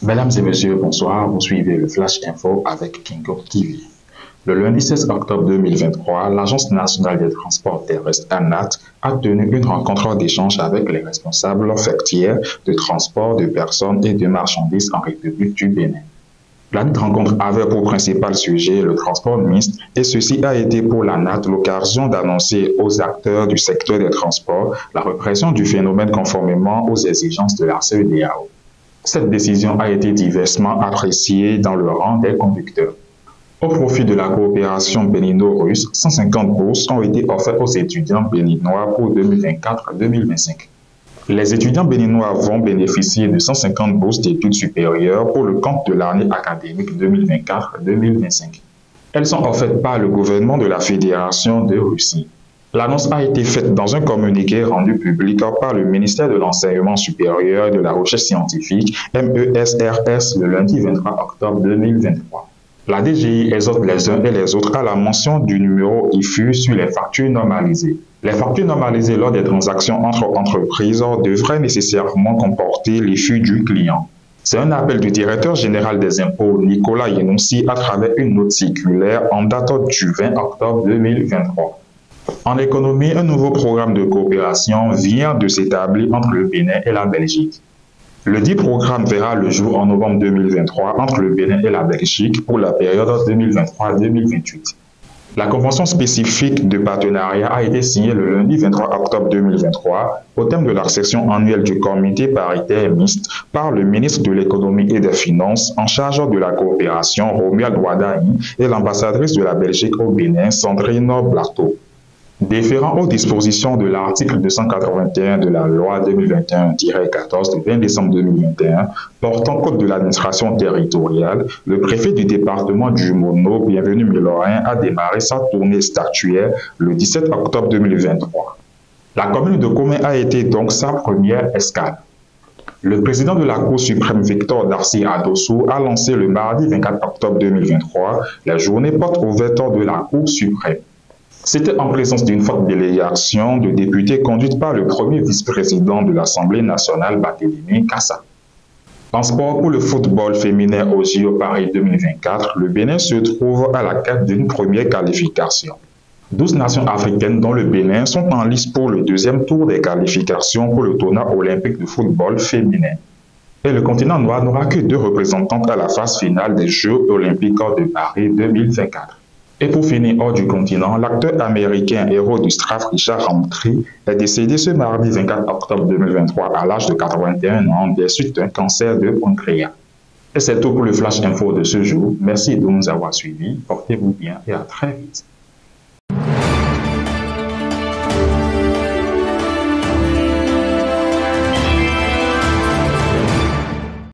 Mesdames et messieurs, bonsoir. Vous suivez le Flash Info avec Kingo TV. Le lundi 16 octobre 2023, l'Agence nationale des transports terrestres ANAT a tenu une rencontre d'échange avec les responsables fertières de transport de personnes et de marchandises en République du Bénin. La rencontre avait pour principal sujet le transport mixte et ceci a été pour l'ANAT l'occasion d'annoncer aux acteurs du secteur des transports la répression du phénomène conformément aux exigences de la CEDEAO. Cette décision a été diversement appréciée dans le rang des conducteurs. Au profit de la coopération bénino-russe, 150 bourses ont été offertes aux étudiants béninois pour 2024-2025. Les étudiants béninois vont bénéficier de 150 bourses d'études supérieures pour le compte de l'année académique 2024-2025. Elles sont offertes par le gouvernement de la Fédération de Russie. L'annonce a été faite dans un communiqué rendu public par le ministère de l'Enseignement supérieur et de la Recherche scientifique, MESRS, le lundi 23 octobre 2023. La DGI exhorte les uns et les autres à la mention du numéro IFU sur les factures normalisées. Les factures normalisées lors des transactions entre entreprises devraient nécessairement comporter l'IFU du client. C'est un appel du directeur général des impôts, Nicolas Yenoussi, à travers une note circulaire en date du 20 octobre 2023. En économie, un nouveau programme de coopération vient de s'établir entre le Bénin et la Belgique. Le dit programme verra le jour en novembre 2023 entre le Bénin et la Belgique pour la période 2023-2028. La convention spécifique de partenariat a été signée le lundi 23 octobre 2023 au thème de la session annuelle du comité paritaire mixte par le ministre de l'économie et des finances en charge de la coopération, Romuald Ouaddahi, et l'ambassadrice de la Belgique au Bénin, Sandrine Blateau. Déférant aux dispositions de l'article 281 de la loi 2021-14 du 20 décembre 2021 portant code de l'administration territoriale, le préfet du département du Mono, Bienvenu Mélorin, a démarré sa tournée statuaire le 17 octobre 2023. La commune de Comé a été donc sa première escale. Le président de la Cour suprême Victor Darcy Adossou a lancé le mardi 24 octobre 2023 la journée porte ouverte de la Cour suprême. C'était en présence d'une forte délégation de députés conduite par le premier vice-président de l'Assemblée nationale, Barthélémy Kassa. En sport, pour le football féminin au JO Paris 2024, le Bénin se trouve à la quête d'une première qualification. 12 nations africaines dont le Bénin sont en lice pour le deuxième tour des qualifications pour le tournoi olympique de football féminin. Et le continent noir n'aura que 2 représentantes à la phase finale des Jeux olympiques de Paris 2024. Et pour finir hors du continent, l'acteur américain héros du Straff Richard Roundtree est décédé ce mardi 24 octobre 2023 à l'âge de 81 ans des suites d'un cancer de pancréas. Et c'est tout pour le Flash Info de ce jour. Merci de nous avoir suivis. Portez-vous bien et à très vite.